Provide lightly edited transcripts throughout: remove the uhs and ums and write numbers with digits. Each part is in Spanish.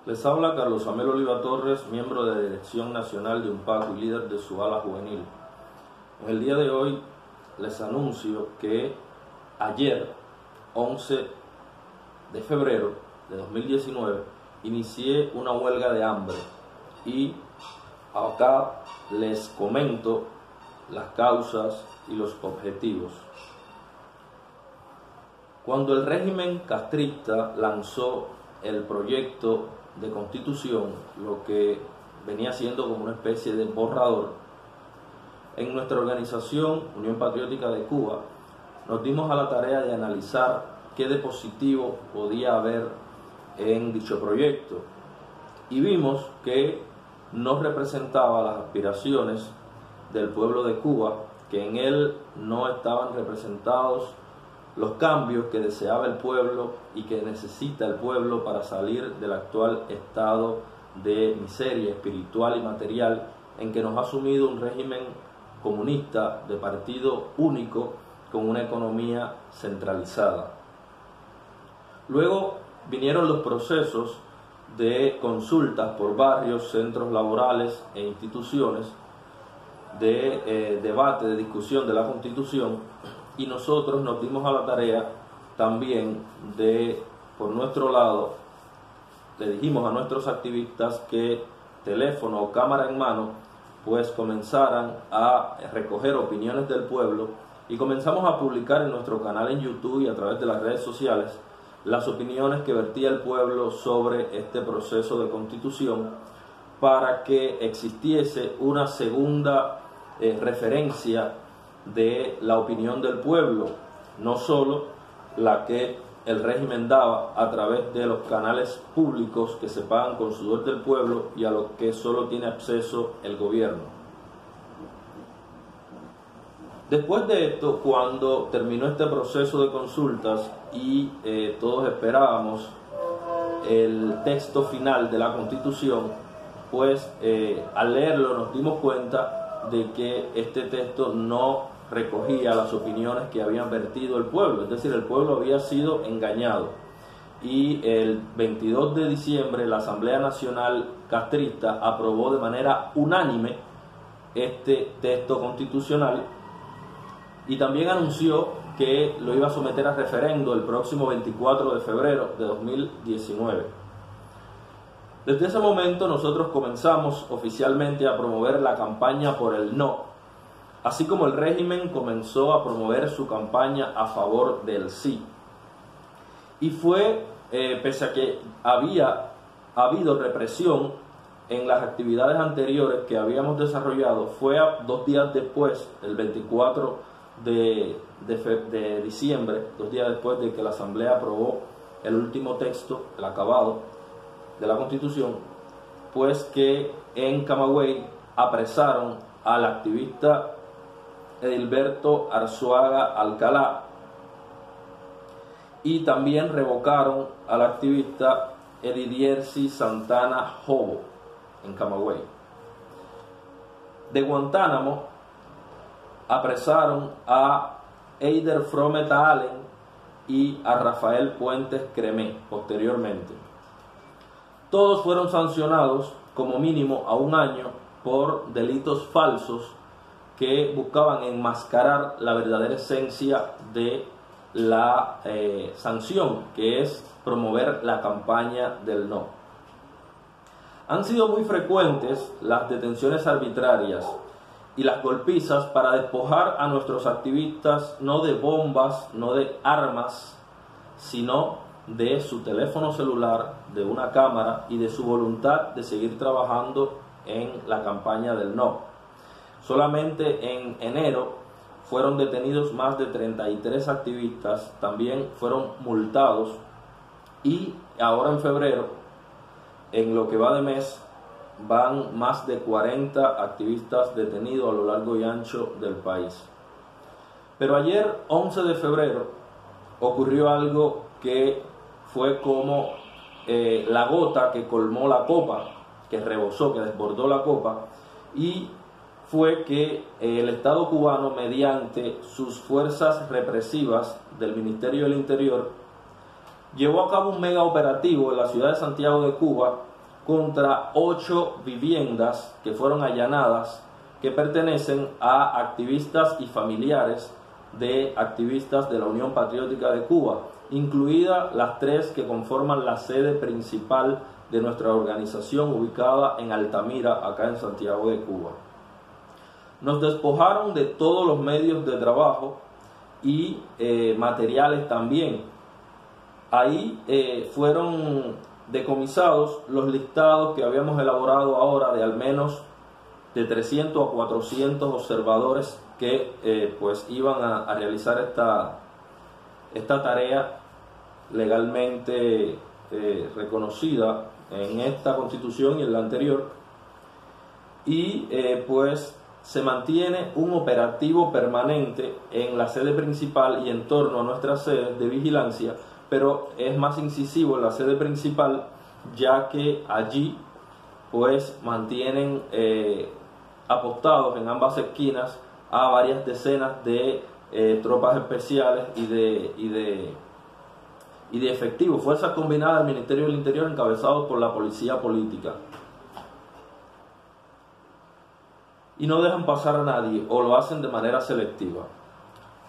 Les habla Carlos Amel Oliva Torres, miembro de la Dirección Nacional de UNPACU y líder de su ala juvenil. En el día de hoy les anuncio que ayer, 11 de febrero de 2019, inicié una huelga de hambre y acá les comento las causas y los objetivos. Cuando el régimen castrista lanzó el proyecto de constitución, lo que venía siendo como una especie de borrador, en nuestra organización Unión Patriótica de Cuba nos dimos a la tarea de analizar qué de positivo podía haber en dicho proyecto y vimos que no representaba las aspiraciones del pueblo de Cuba, que en él no estaban representados los cambios que deseaba el pueblo y que necesita el pueblo para salir del actual estado de miseria espiritual y material en que nos ha sumido un régimen comunista de partido único con una economía centralizada. Luego vinieron los procesos de consultas por barrios, centros laborales e instituciones, de debate, de discusión de la Constitución, y nosotros nos dimos a la tarea también de, por nuestro lado, le dijimos a nuestros activistas que teléfono o cámara en mano pues comenzaran a recoger opiniones del pueblo, y comenzamos a publicar en nuestro canal en YouTube y a través de las redes sociales las opiniones que vertía el pueblo sobre este proceso de constitución, para que existiese una segunda referencia de la opinión del pueblo, no solo la que el régimen daba a través de los canales públicos que se pagan con sudor del pueblo y a los que solo tiene acceso el gobierno. Después de esto, cuando terminó este proceso de consultas y todos esperábamos el texto final de la Constitución, pues al leerlo nos dimos cuenta de que este texto no recogía las opiniones que habían vertido el pueblo, es decir, el pueblo había sido engañado. Y el 22 de diciembre la Asamblea Nacional Castrista aprobó de manera unánime este texto constitucional y también anunció que lo iba a someter a referendo el próximo 24 de febrero de 2019. Desde ese momento nosotros comenzamos oficialmente a promover la campaña por el no, así como el régimen comenzó a promover su campaña a favor del sí. Y fue, pese a que había habido represión en las actividades anteriores que habíamos desarrollado, fue 2 días después, el 24 de diciembre, 2 días después de que la Asamblea aprobó el último texto, el acabado de la Constitución, pues que en Camagüey apresaron al activista Edilberto Arzuaga Alcalá y también revocaron al activista Edidiersi Santana Jobo en Camagüey. De Guantánamo apresaron a Eider Fromet Allen y a Rafael Puentes Cremé posteriormente. Todos fueron sancionados como mínimo a 1 año por delitos falsos que buscaban enmascarar la verdadera esencia de la sanción, que es promover la campaña del no. Han sido muy frecuentes las detenciones arbitrarias y las golpizas para despojar a nuestros activistas no de bombas, no de armas, sino de su teléfono celular, de una cámara y de su voluntad de seguir trabajando en la campaña del no. Solamente en enero fueron detenidos más de 33 activistas, también fueron multados, y ahora en febrero, en lo que va de mes, van más de 40 activistas detenidos a lo largo y ancho del país. Pero ayer, 11 de febrero, ocurrió algo que fue como la gota que colmó la copa, que rebosó, que desbordó la copa, y fue que el Estado cubano, mediante sus fuerzas represivas del Ministerio del Interior, llevó a cabo un mega operativo en la ciudad de Santiago de Cuba contra 8 viviendas que fueron allanadas, que pertenecen a activistas y familiares de activistas de la Unión Patriótica de Cuba, incluidas las 3 que conforman la sede principal de nuestra organización, ubicada en Altamira, acá en Santiago de Cuba. Nos despojaron de todos los medios de trabajo y materiales también. Ahí fueron decomisados los listados que habíamos elaborado ahora de al menos de 300 a 400 observadores que pues iban a realizar esta tarea legalmente reconocida en esta Constitución y en la anterior, y pues se mantiene un operativo permanente en la sede principal y en torno a nuestras sedes de vigilancia, pero es más incisivo en la sede principal, ya que allí pues mantienen apostados en ambas esquinas a varias decenas de tropas especiales y de efectivos, fuerzas combinadas del Ministerio del Interior encabezados por la policía política. Y no dejan pasar a nadie, o lo hacen de manera selectiva.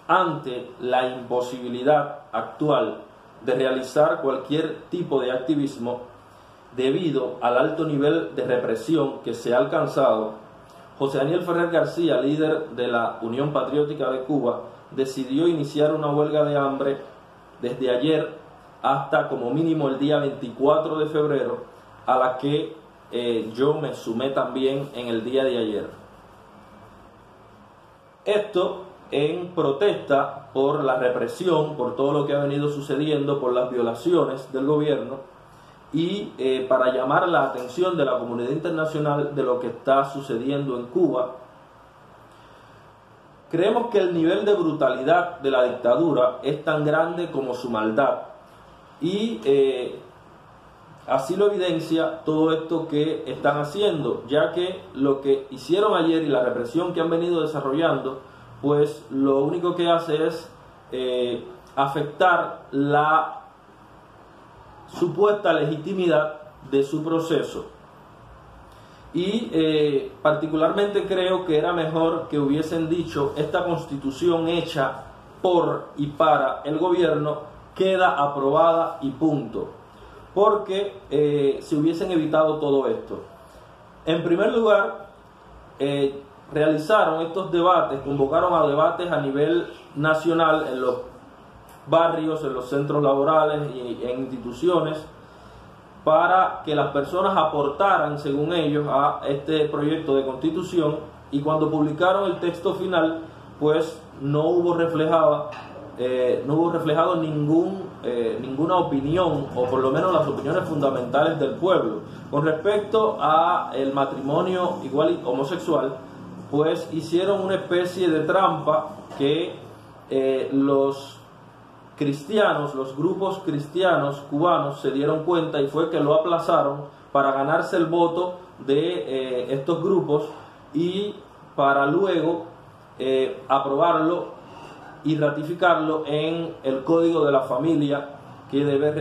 Ante la imposibilidad actual de realizar cualquier tipo de activismo debido al alto nivel de represión que se ha alcanzado, José Daniel Ferrer García, líder de la Unión Patriótica de Cuba, decidió iniciar una huelga de hambre desde ayer hasta como mínimo el día 24 de febrero, a la que yo me sumé también en el día de ayer. Esto en protesta por la represión, por todo lo que ha venido sucediendo, por las violaciones del gobierno, y para llamar la atención de la comunidad internacional de lo que está sucediendo en Cuba. Creemos que el nivel de brutalidad de la dictadura es tan grande como su maldad, y así lo evidencia todo esto que están haciendo, ya que lo que hicieron ayer y la represión que han venido desarrollando, pues lo único que hace es afectar la supuesta legitimidad de su proceso. Y particularmente creo que era mejor que hubiesen dicho: esta constitución hecha por y para el gobierno queda aprobada y punto, porque se hubiesen evitado todo esto. En primer lugar, realizaron estos debates, convocaron a debates a nivel nacional en los barrios, en los centros laborales y en instituciones, para que las personas aportaran, según ellos, a este proyecto de constitución, y cuando publicaron el texto final, pues no hubo reflejado ninguna opinión, o por lo menos las opiniones fundamentales del pueblo con respecto a el matrimonio igual y homosexual. Pues hicieron una especie de trampa que los cristianos, los grupos cristianos cubanos se dieron cuenta, y fue que lo aplazaron para ganarse el voto de estos grupos y para luego aprobarlo y ratificarlo en el Código de la Familia, que debe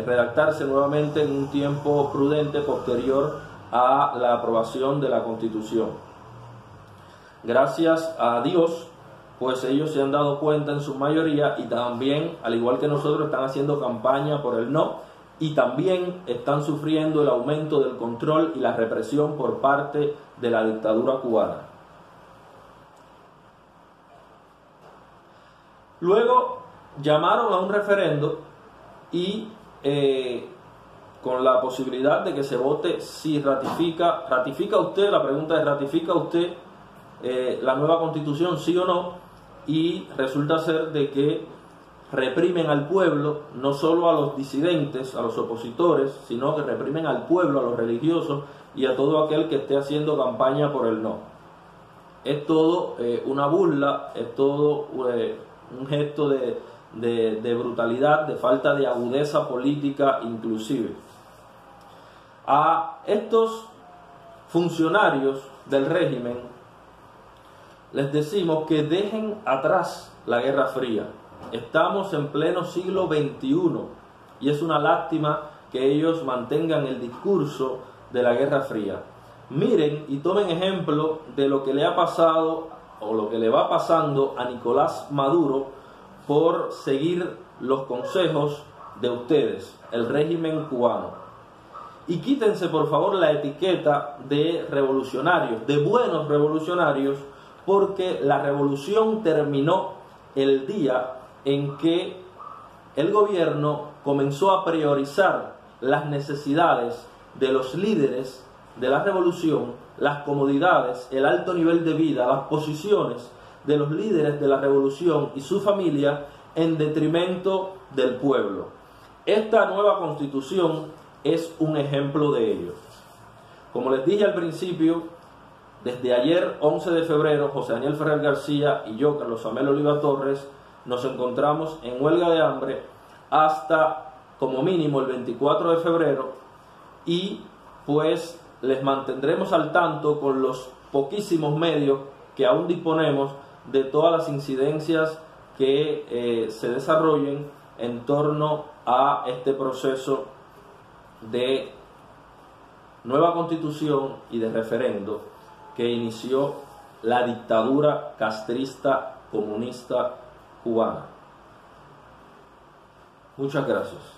redactarse nuevamente en un tiempo prudente posterior a la aprobación de la Constitución. Gracias a Dios, pues ellos se han dado cuenta en su mayoría, y también, al igual que nosotros, están haciendo campaña por el no, y también están sufriendo el aumento del control y la represión por parte de la dictadura cubana. Luego llamaron a un referendo y con la posibilidad de que se vote si ratifica usted, la pregunta es: ¿ratifica usted la nueva Constitución, sí o no? Y resulta ser de que reprimen al pueblo, no solo a los disidentes, a los opositores, sino que reprimen al pueblo, a los religiosos y a todo aquel que esté haciendo campaña por el no. Es todo una burla, es todo un gesto de brutalidad, de falta de agudeza política inclusive. A estos funcionarios del régimen les decimos que dejen atrás la Guerra Fría. Estamos en pleno siglo XXI y es una lástima que ellos mantengan el discurso de la Guerra Fría. Miren y tomen ejemplo de lo que le ha pasado o lo que le va pasando a Nicolás Maduro por seguir los consejos de ustedes, el régimen cubano. Y quítense por favor la etiqueta de revolucionarios, de buenos revolucionarios, porque la revolución terminó el día en que el gobierno comenzó a priorizar las necesidades de los líderes de la revolución, las comodidades, el alto nivel de vida, las posiciones de los líderes de la revolución y su familia en detrimento del pueblo. Esta nueva constitución es un ejemplo de ello. Como les dije al principio, desde ayer 11 de febrero, José Daniel Ferrer García y yo, Carlos Amel Oliva Torres, nos encontramos en huelga de hambre hasta como mínimo el 24 de febrero y pues les mantendremos al tanto con los poquísimos medios que aún disponemos de todas las incidencias que se desarrollen en torno a este proceso de nueva constitución y de referendo que inició la dictadura castrista comunista cubana. Muchas gracias.